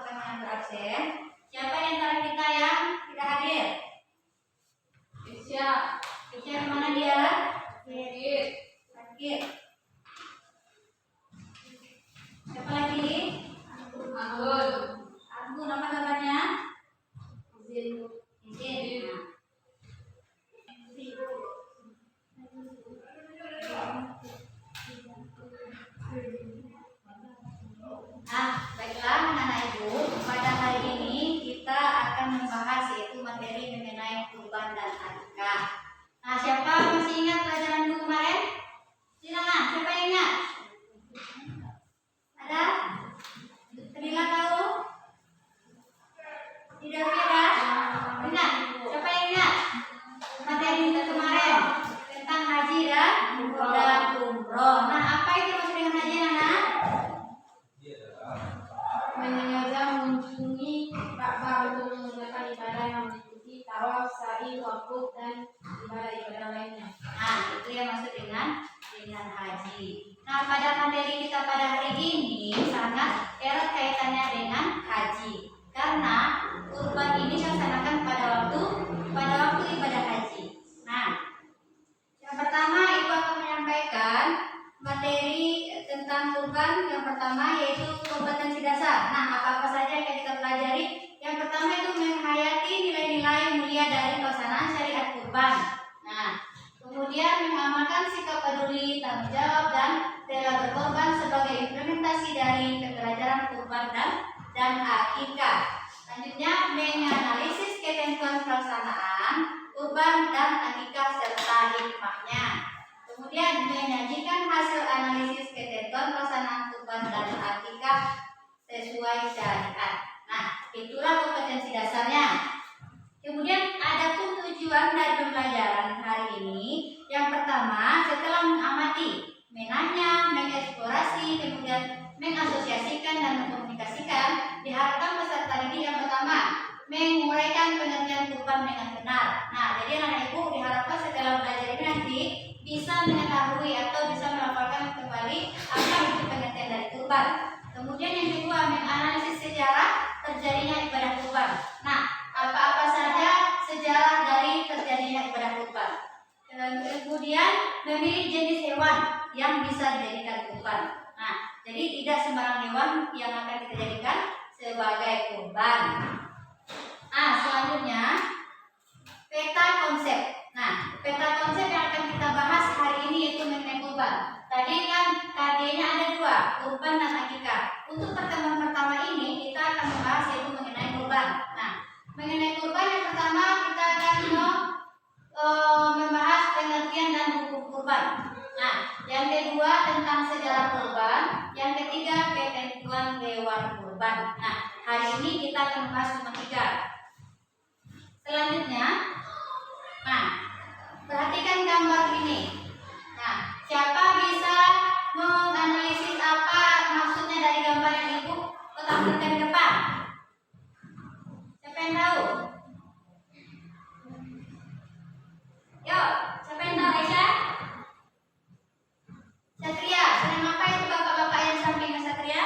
pertama yang berabsen. Siapa di antara kita yang tidak hadir? Isya. Isya mana dia? Sakit. Siapa lagi? Anggun apa kabarnya? Izin. Baiklah anak-anak ibu, pada hari ini kita akan membahas yaitu materi mengenai kurban dan akikah. Nah, siapa masih ingat pelajaran dulu kemarin? Silakan, siapa yang ingat? Ada? Terima tahu? Tidak ada? Ingat? Siapa yang ingat? Materi kita kemarin tentang haji dan umroh. Nah, apa itu maksud dengan haji, anak? Menyengaja mengunjungi Ka'bah untuk mengerjakan ibadah yang meliputi tawaf, sa'i, wukuf dan ibadah-ibadah lainnya. Nah, itu yang maksud dengan haji. Nah, pada materi kita pada hari ini sangat erat kaitannya dengan haji. Karena kurban ini dilaksanakan pada waktu ibadah haji. Nah, yang pertama Ibu akan menyampaikan materi tentang kurban. Yang pertama yaitu kompetensi dasar. Nah, apa-apa saja yang kita pelajari? Yang pertama itu menghayati nilai-nilai mulia dari pelaksanaan syariat kurban. Nah, kemudian mengamalkan sikap peduli, tanggung jawab dan rela berkorban sebagai implementasi dari pembelajaran kurban dan akikah. Selanjutnya menganalisis ketentuan pelaksanaan kurban dan akikah serta hikmahnya. Kemudian menyajikan hasil analisis ketentuan pelaksanaan kurban dan akikah sesuai syariat. Nah, itulah kompetensi dasarnya. Kemudian ada pun tujuan dari pembelajaran hari ini. Yang pertama, setelah mengamati, menanya, mengeksplorasi, kemudian mengasosiasikan dan mengkomunikasikan, diharapkan peserta didik yang pertama menguraikan pengertian kurban dengan benar. Nah, jadi anak ibu diharapkan setelah belajar ini nanti bisa mengetahui atau bisa melafalkan kembali apa itu pengertian dari kurban. Kemudian yang kedua, menganalisis sejarah terjadinya ibadah kurban. Nah, apa-apa saja sejarah dari terjadinya ibadah kurban. Kemudian memilih jenis hewan yang bisa dijadikan kurban. Nah, jadi tidak sembarang hewan yang akan kita jadikan sebagai kurban. Nah, selanjutnya peta konsep. Nah, peta konsep yang akan kita bahas hari ini yaitu mengenai kurban. Tadi kan KD-nya ada dua, kurban dan akikah. Untuk pertemuan pertama ini kita akan membahas yaitu mengenai kurban. Nah, mengenai kurban yang pertama kita akan membahas pengertian dan hukum kurban. Nah, yang kedua tentang sejarah kurban, yang ketiga ketentuan hewan kurban. Nah, hari ini kita akan membahas cuma 3. Selanjutnya, nah, perhatikan gambar ini. Nah, siapa bisa menganalisis apa maksudnya dari gambar yang Ibu tampilkan di depan? Siapa yang tahu? Yuk, siapa yang tahu, Aisyah? Satria, sedang apa itu bapak-bapak yang samping Satria?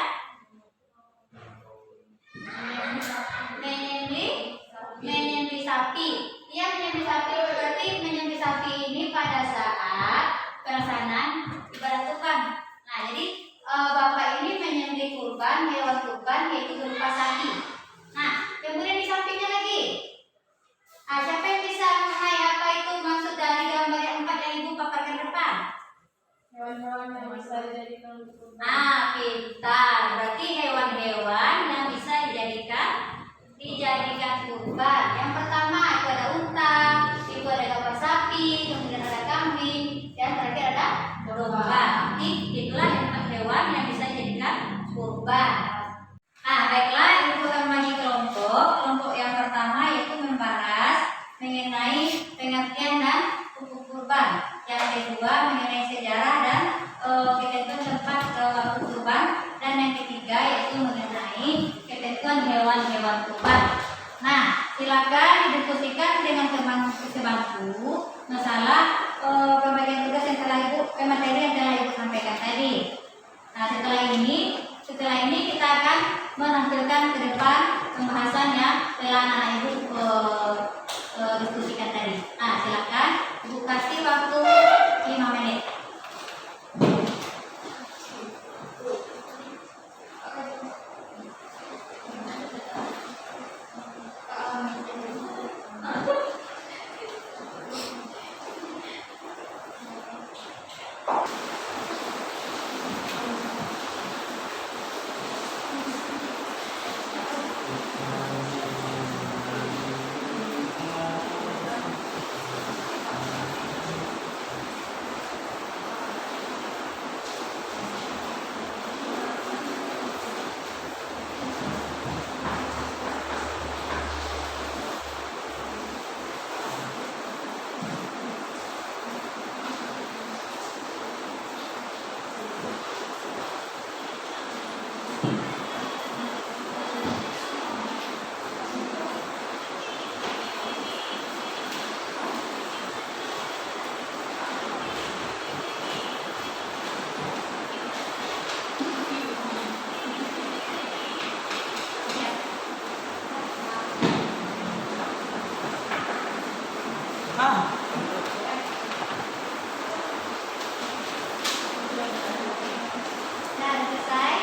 Menyembelih sapi. Iya, menyembelih sapi berarti menyembelih sapi ini pada saat pelaksanaan ibadah kurban. Nah, jadi bapak ini menyembelih kurban, hewan kurban yaitu berupa sapi. Nah, kemudian di sampingnya lagi. Nah, siapa yang bisa mengenai apa itu maksud dari gambar yang 4 yang Ibu paparkan depan? Hewan-hewan yang bisa dijadikan untuk kurban. Nah, pintar. Berarti hewan-hewan yang bisa dijadikan kurban. Yang pertama itu ada unta, itu ada ekor sapi, kemudian ada kambing, dan terakhir ada domba. Jadi itulah hewan yang bisa dijadikan kurban. Nah, baiklah, Ibu akan membagi kelompok. Kelompok yang pertama yaitu membahas mengenai pengertian dan hukum kurban. Yang kedua mengenai sejarah dan ketentuan tempat waktu kurban. Dan yang ketiga yaitu mengenai ketentuan hewan-hewan kurban. Nah, silakan didiskusikan dengan teman sebangku masalah pembagian tugas yang telah materi yang telah Ibu sampaikan tadi. Nah, setelah ini kita akan menampilkan ke depan pembahasannya telah anak ibu diskusikan tadi. Nah, silakan ibu kasih waktu 5 menit. Nah, selesai.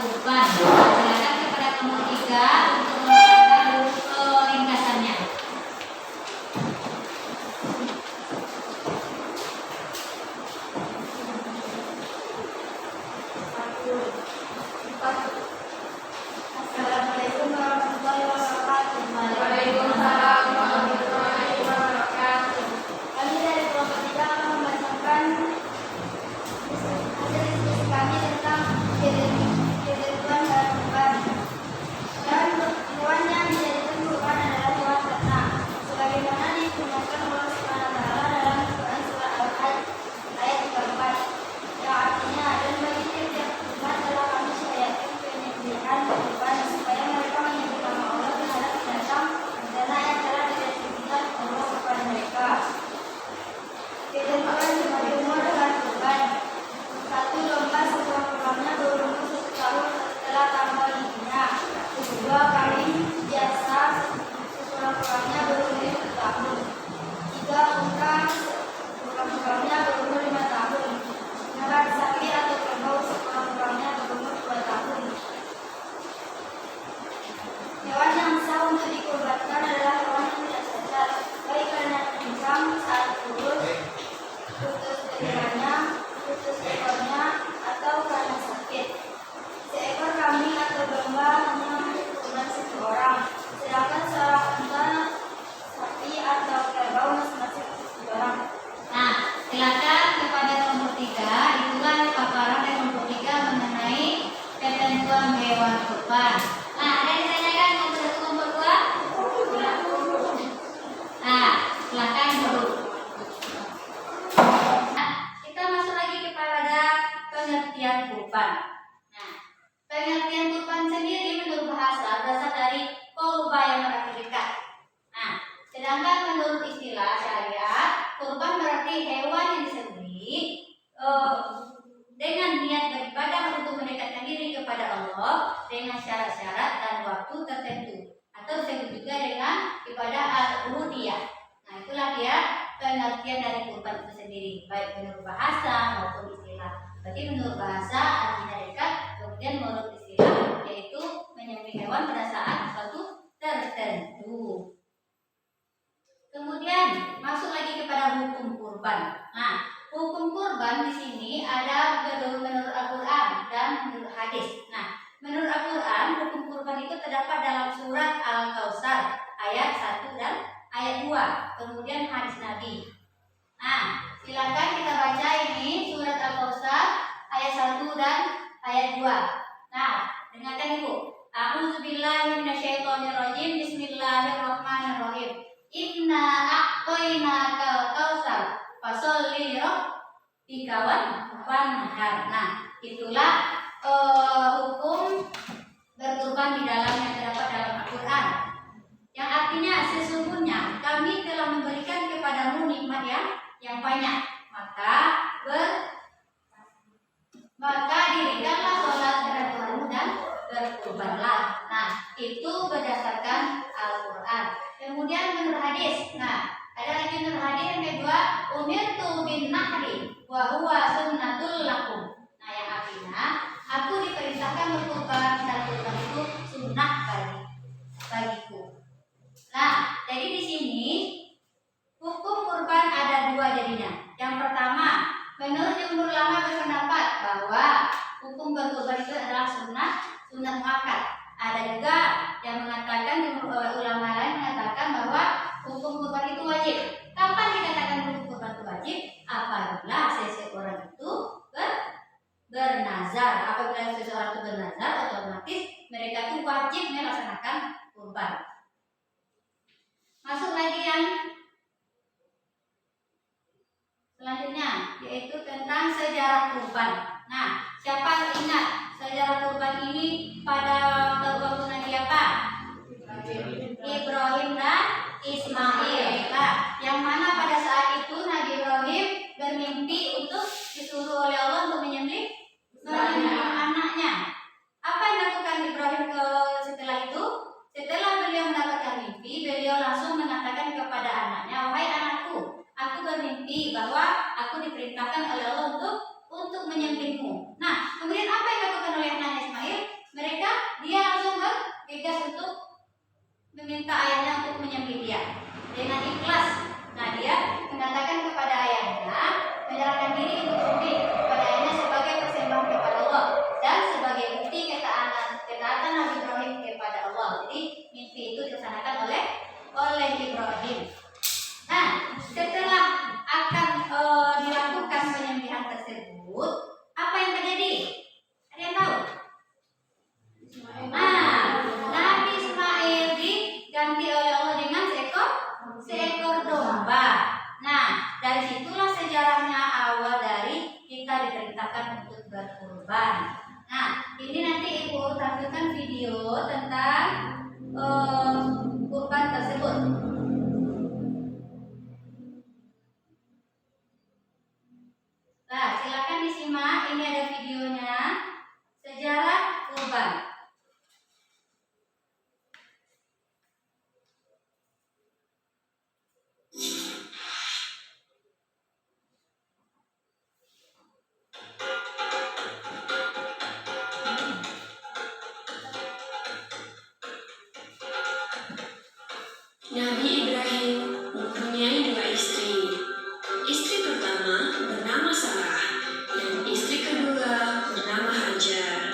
kurban. Silakan kepada nomor 3 untuk melakukan ringkasannya. Assalamualaikum warahmatullahi wabarakatuh. Waalaikumsalam warahmatullahi wabarakatuh. Kami dari kelompok 3 akan membacakan hasil diskusi kami tentang ketentuan dalam kurban. Dan hewan yang dijadikan kurban adalah hewan ternak, sebagaimana difirmankan Allah Subhanahu wa taala dalam Quran surah Al-Hajj ayat 34, yang artinya, dan bagi tiap-tiap umat telah kami syariatkan penyembelihan kurban supaya mereka menyembah nama Allah terhadap binatang dana yang telah direstriksikan Allah kepada mereka. Ketentuan dibagi umur dengan kurban: 1 domba setelah kurbannya berumur 1 tahun setelah tanggal giginya. 2 kambing biasa setelah kurbannya berumur 1 tahun. 3 unta setelah kurbannya berumur 5 tahun. 4 sapi atau kerbau setelah kurbannya berumur 2 tahun. Hewan yang sah untuk dikurbankan adalah hewan yang tidak cacat, baik karena pincang saat kurus, putus telurnya, putus ekornya, atau karena sakit. Seekor kambing atau domba hanya kurban 1 orang, sedangkan seorang unta, sapi atau kerbau masing-masing 1 orang. Nah, silakan kepada nomor 3. Itulah paparan dari nomor 3 mengenai ketentuan hewan kurban. Nah, ada yang ditanyakan nomor 1, nomor 2? Nah, silakan dulu. Nah, kita masuk lagi kepada pengertian kurban. Nah, pengertian kurban sendiri menurut bahasa berasal dari qurba yang berarti dekat. Nah, sedangkan menurut istilah syariat, kurban berarti hewan yang disembelih dengan niat beribadah untuk mendekatkan diri kepada Allah dengan syarat-syarat dan waktu tertentu, atau disebut juga dengan ibadah al-ubudiyah. Nah, itulah dia pengertian dari kurban itu sendiri, baik menurut bahasa maupun istilah. Berarti menurut bahasa artinya dekat, kemudian menurut istilah yaitu menyembelih hewan pada saat waktu tertentu. Kemudian masuk lagi kepada hukum kurban. Nah, hukum kurban di sini ada menurut Al-Quran dan menurut hadis. Nah, menurut Al-Quran hukum kurban itu terdapat dalam surat Al-Kautsar ayat 1 dan ayat 2. Kemudian hadis Nabi. Nah, silakan kita baca ini surat Al-Kautsar ayat 1 dan ayat 2. Nah, dengarkan Ibu. A'udzubillahi minasyaitonirrajim. Bismillahirrahmanirrahim. Inna a'tainakal kautsar fasholli lirabbika wanhar. Nah, itulah hukum berkurban di dalam yang terdapat dalam Al-Quran, yang artinya sesungguhnya kami telah memberikan kepadamu nikmat yang banyak, maka dirikanlah sholat terhadapmu dan berkurbanlah. Nah, itu berdasarkan Al-Quran. Kemudian menurut hadis. Nah, ada lagi menurut hadis yang kedua, umirtu bin nahri wa huwa sunnatul lakum. Nah, yang artinya aku diperintahkan berkurban dan kurban itu sunnah bagiku. Nah, jadi di sini hukum kurban ada 2 jadinya. Yang pertama, menurut jumhur ulama berpendapat bahwa hukum berkurban itu adalah sunnah muakkad. Ada juga yang mengatakan, ulama lain mengatakan bahwa hukum kurban itu wajib. Kapan dikatakan hukum kurban itu wajib? Apabila seseorang itu bernazar. Apabila seseorang itu bernazar, otomatis mereka itu wajib melaksanakan kurban. Masuk lagi yang selanjutnya, yaitu tentang sejarah kurban. Nah, siapa ingat sejarah kurban ini pada waktu Nabi apa? Ibrahim dan Ismail. Nah, yang mana pada saat itu Nabi Ibrahim bermimpi untuk disuruh oleh Allah untuk menyembelih anaknya. Apa yang dilakukan Ibrahim setelah itu? Setelah beliau mendapatkan mimpi, beliau langsung mengatakan kepada anaknya, "Wahai anakku, aku bermimpi bahwa aku diperintahkan oleh Allah untuk menyembelihmu." Nah, kemudian apa yang dilakukan oleh anaknya video tentang kurban tersebut. Nah, silakan disimak. Ini ada videonya. Sejarah kurban. Nabi Ibrahim mempunyai 2 istri. Istri pertama bernama Sarah dan istri kedua bernama Hajar.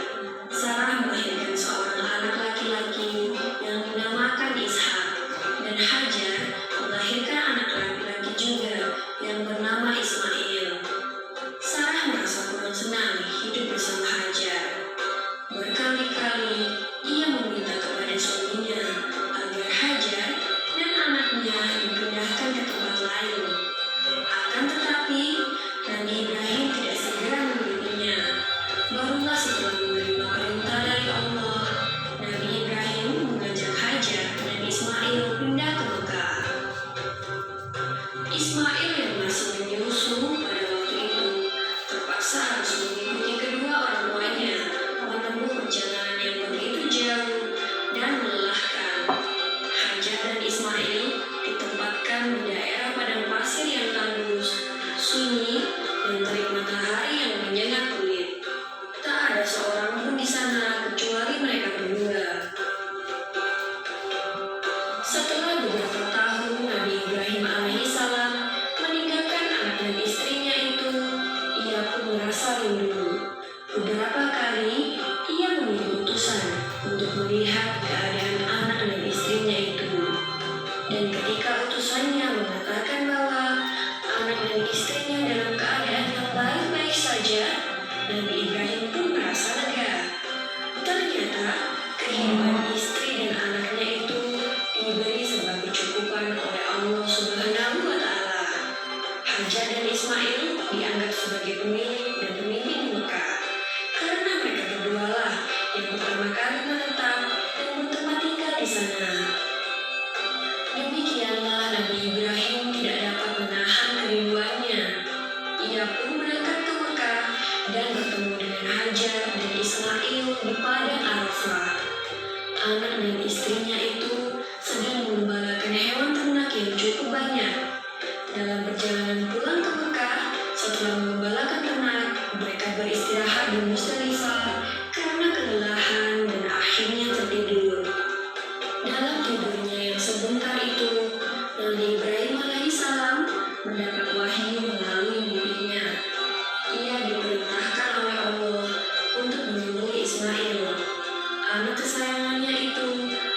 Sarah melahirkan seorang anak laki-laki yang dinamakan Ishak, dan Hajar melahirkan anak laki-laki juga yang bernama Ismail. Sarah merasa kurang senang hidup bersama Hajar. Berkali-kali ia meminta kepada suaminya agar Hajar dan anaknya dipindahkan ke tempat lain. Akan tetapi, Nabi Ibrahim tidak segera menurutinya. Barulah setelah menerima perintah dari Allah, Nabi Ibrahim mengajak Hajar dan Ismail pindah ke Mekah. Ismail yang masih menyusu pada waktu itu terpaksa harus mengikuti kedua orang tuanya menempuh perjalanan yang begitu jauh dan melelahkan. Hajar dan Ismail ditempatkan di daerah padang pasir yang tandus, sunyi, dan terik matahari yang menyengat kulit. Tak ada seorang pun di sana kecuali mereka berdua. Setelah beberapa tahun Nabi Ibrahim alaihissalam meninggalkan anak dan istrinya itu, ia pun merasa rindu. Beberapa kali ia mengirim utusan untuk melihat keadaan anak dan istrinya itu. Dan ketika utusannya mengatakan bahwa anak dan istrinya dalam keadaan yang baik-baik saja, Nabi Ibrahim pun merasa lega. Ternyata kehidupan istri dan anaknya itu diberi sebagai cukupan oleh Allah Subhanahu wa Ta'ala. Hajar dan Ismail dianggap sebagai pemilik dan pemimpin di Mekah karena mereka berdualah yang pertama kali menetap dan bertempat tinggal di sana. Demikianlah Nabi Ibrahim tidak dapat menahan kerinduannya. Ia pun berangkat ke Mekah dan bertemu dengan Hajar dan Ismail di padang Arafah. Anak dan istrinya itu sedang mengembalakan hewan ternak yang cukup banyak. Dalam perjalanan pulang ke Mekah, setelah mengembalakan ternak, mereka beristirahat di Musdalifah karena kelelahan dan akhirnya tertidur. Dalam tidurnya yang sebentar itu, Nabi Ibrahim alaihissalam mendapat wahyu melalui mimpinya. Ia diperintahkan oleh Allah untuk menemui Ismail. Anak kesayangannya itu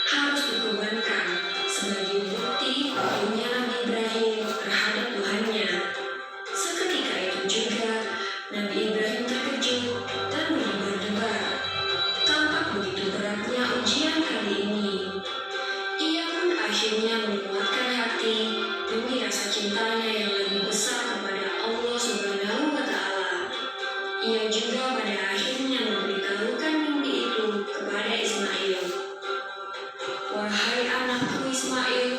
harus dikorbankan sebagai bukti patuhnya Nabi Ibrahim terhadap Tuhannya. Seketika itu juga Nabi Ibrahim terkejut dan berdebar. Tampak begitu beratnya ujian kali ini. Ia pun akhirnya menguatkan hati demi rasa cintanya yang lebih besar kepada Allah Subhanahu wa Ta'ala. Ia juga pada akhirnya memberitahukan mimpi itu kepada Ismail. Wahai anakku Ismail,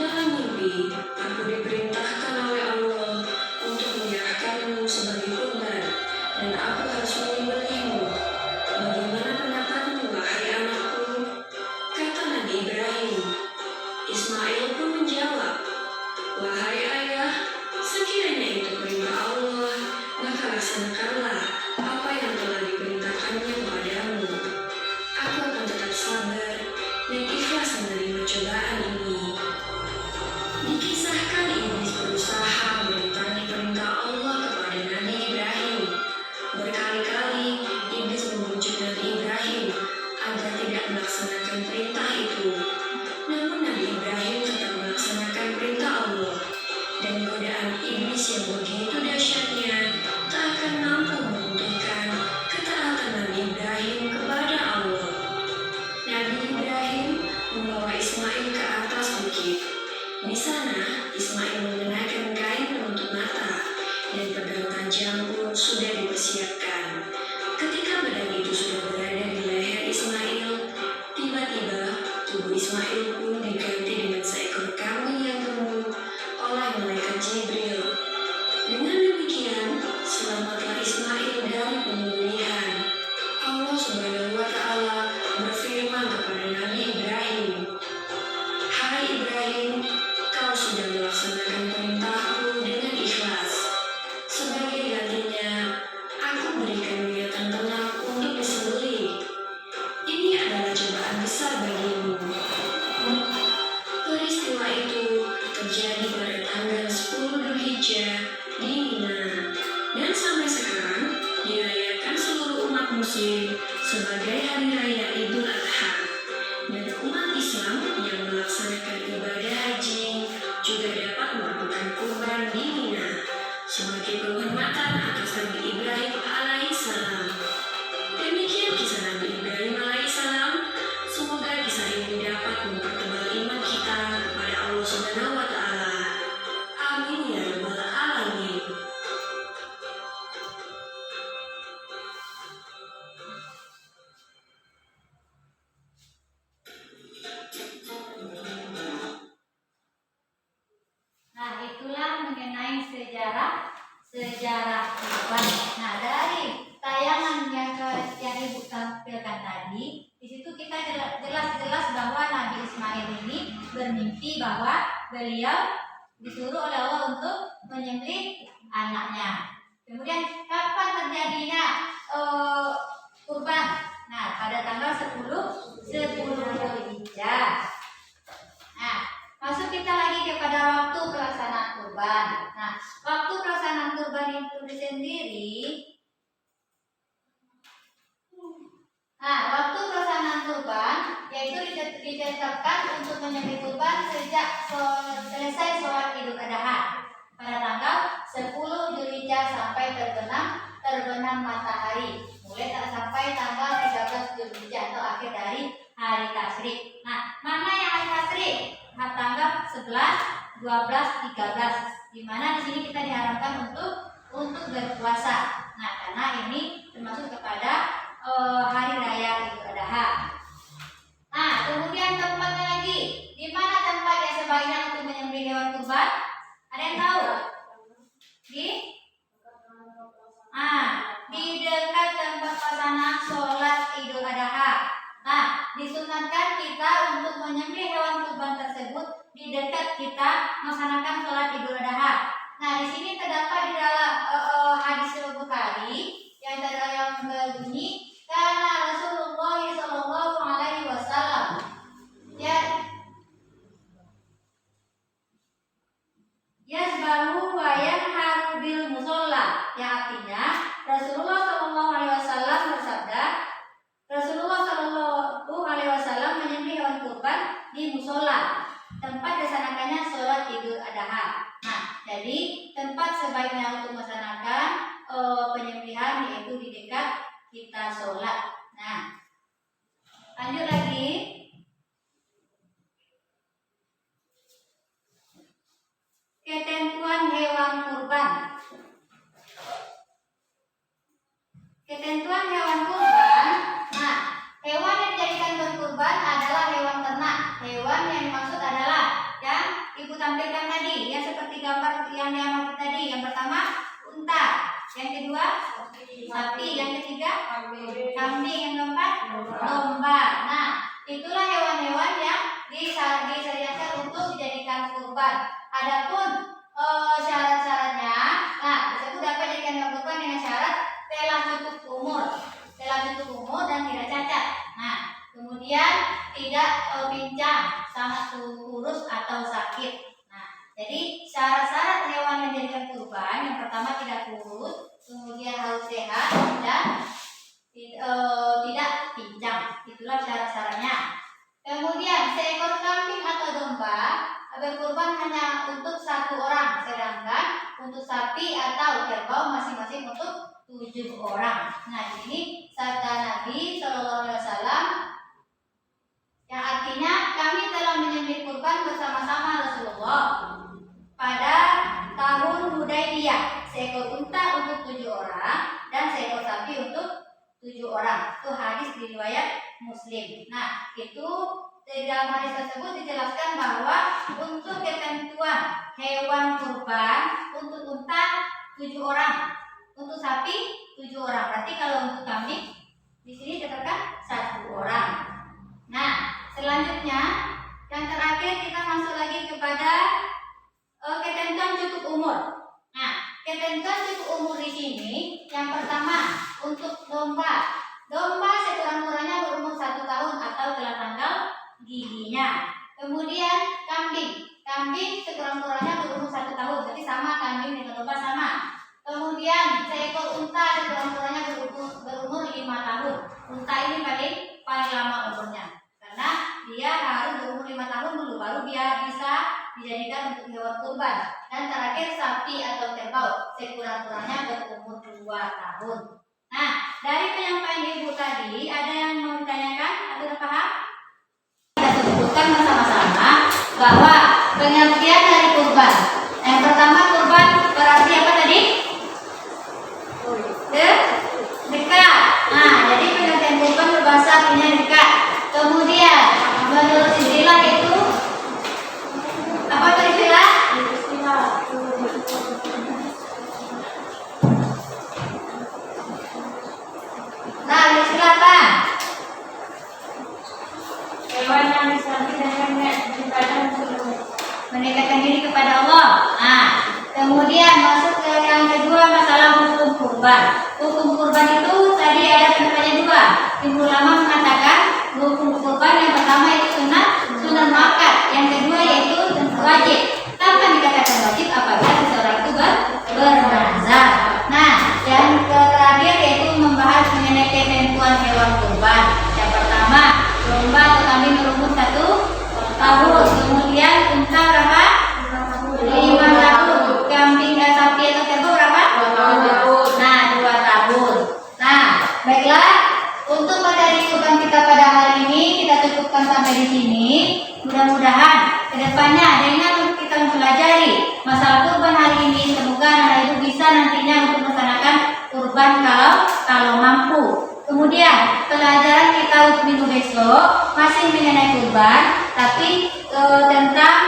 dalam mimpi aku diperintahkan oleh Allah untuk menyerahkanmu sebagai kurban dan aku harus menyembelihmu. Bagaimana pendapatmu, wahai anakku? Kata Nabi Ibrahim. Ismail pun menjawab, wahai ayah, sekiranya itu perintah Allah, maka laksanakanlah apa yang telah diperintahkannya kepada bukti bahwa beliau disuruh oleh Allah untuk menyembelih anaknya. Kemudian kapan terjadinya kurban? Nah, pada tanggal 10 Dzulhijjah. Nah, masuk kita lagi kepada waktu pelaksanaan kurban. Nah, waktu pelaksanaan kurban itu sendiri. Nah, waktu pelaksanaan kurban yaitu ditetapkan untuk menyembelih kurban sejak selesai sholat Idul Adha pada tanggal 10 Dzulhijjah sampai terbenam matahari, mulai sampai tanggal 13 Dzulhijjah atau akhir dari hari tasyrik. Nah, mana yang hari tasyrik? Tanggal 11, 12, 13. Di mana di sini kita diharapkan untuk berpuasa. Nah, karena ini termasuk kepada hari raya Idul Adha. Nah, kemudian tempatnya lagi. Di mana tempat yang sebaiknya untuk menyembelih hewan kurban? Ada yang tahu? Di dekat tempat pelaksanaan sholat Idul Adha. Nah, disunatkan kita untuk menyembelih hewan kurban tersebut di dekat kita melaksanakan sholat Idul Adha. Nah, di sini terdapat di dalam hadis Bukhari yang berbunyi karena Rasulullah Shallallahu Alaihi Wasallam yasbahu wa yanharu bil musolla, yang artinya Rasulullah Shallallahu Alaihi Wasallam bersabda, Rasulullah Shallallahu Alaihi Wasallam menyembelih hewan kurban di musola, tempat dilaksanakannya sholat Idul Adha. Nah, jadi tempat sebaiknya untuk melaksanakan penyembelihan yaitu di dekat kita sholat. Nah, lanjut lagi. Ketentuan hewan kurban. Ketentuan hewan kurban. Nah, hewan yang dijadikan berkurban adalah hewan ternak. Hewan yang dimaksud adalah yang Ibu tampilkan tadi, yang seperti gambar yang diamati tadi. Yang pertama unta, yang kedua sapi, yang ketiga kambing, yang keempat domba. Nah, itulah hewan-hewan yang disyariatkan untuk dijadikan kurban. Adapun syarat-syaratnya, nah tersebut dapat dijadikan hewan kurban dengan syarat telah cukup umur dan tidak cacat. Nah, kemudian tidak pincang, sangat kurus atau sakit. Nah, jadi syarat-syarat hewan yang dijadikan kurban yang pertama tidak kurus, kemudian harus sehat dan tidak pincang. Itulah syarat-syaratnya. Kemudian seekor kambing atau domba berkurban hanya untuk 1 orang, sedangkan untuk sapi atau kerbau masing-masing untuk 7 orang. Nah, ini sabda Nabi Shallallahu Alaihi Wasallam yang artinya kami telah menyembelih kurban bersama-sama Rasulullah pada tahun Hudaybiyah, seekor unta untuk 7 orang dan seekor sapi untuk 7 orang. Itu hadis riwayat Muslim. Nah, itu di dalam hadis tersebut dijelaskan bahwa untuk ketentuan hewan kurban, untuk unta 7 orang, untuk sapi 7 orang. Berarti kalau untuk kambing di sini ditetapkan 1 orang. Nah, selanjutnya yang terakhir kita masuk lagi kepada ketentuan cukup umur. Nah, ketentuan cukup umur di sini yang pertama untuk domba. Domba sekurang-kurangnya berumur 1 tahun atau telah tanggal giginya. Kemudian kambing sekurang-kurangnya berumur 1 tahun, jadi sama kambing dengan domba sama. Kemudian seekor unta sekurang-kurangnya berumur 5 tahun. Unta ini paling lama umurnya, karena dia harus berumur 5 tahun dulu baru dia bisa dijadikan untuk hewan kurban. Dan terakhir sapi atau kerbau sekurang-kurangnya berumur 2 tahun. Nah, dari penyampaian Ibu tadi ada yang mau ditanyakan atau sudah paham? Kita sebutkan bersama-sama bahwa pengertian dari kurban. Yang pertama, kurban berarti apa tadi? Dekat. Nah, jadi pengertian kurban berbahasa artinya dekat. Kemudian menurut istilah itu apa tadi istilah? Nah, istilah apa? Hewan yang disembelih dengan dipandang mendekatkan diri kepada Allah. Nah, kemudian masuk ke yang kedua, masalah hukum kurban. Hukum kurban itu tadi ada pendapatnya dua. Ibu ulama mengatakan hukum kurban yang pertama itu sunat muakkad, yang kedua yaitu wajib. Kapan dikatakan wajib? Apabila seseorang itu bernazar. Nah, yang terakhir yaitu membahas mengenai ketentuan hewan kurban. Yang pertama, domba atau kambing berumur 1 tahun. Kemudian unta berapa? 5 tahun. Kambing sapi atau kerbau berapa? 2 tahun. Nah, 2 tahun. Nah, baiklah. Untuk materi kurban kita pada hari ini kita cukupkan sampai di sini. Mudah-mudahan kedepannya dengan kita mempelajari masalah kurban hari ini, semoga anak ibu bisa nantinya untuk melaksanakan kurban kalau mampu. Kemudian pelajaran kita untuk minggu besok masih mengenai kurban, tapi tentang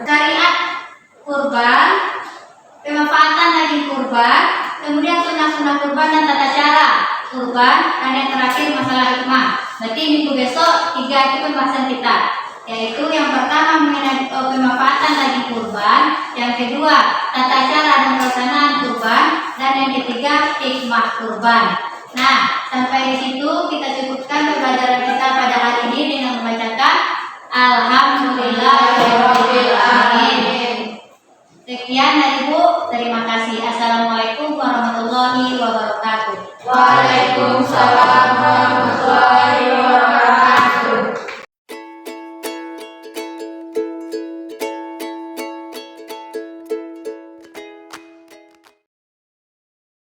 syariat kurban, pemanfaatan daging kurban, kemudian sunnah-sunnah kurban dan tata cara kurban, dan yang terakhir masalah hikmah. Berarti minggu besok 3 itu pembahasan kita, yaitu yang pertama mengenai pemanfaatan daging kurban, yang kedua tata cara dan pelaksanaan kurban, dan yang ketiga hikmah kurban. Nah, sampai di situ kita cukupkan pembelajaran kita pada hari ini dengan membacakan Alhamdulillahirabbil alamin. Sekian dari Ibu, terima kasih. Assalamualaikum warahmatullahi wabarakatuh. Waalaikumsalam.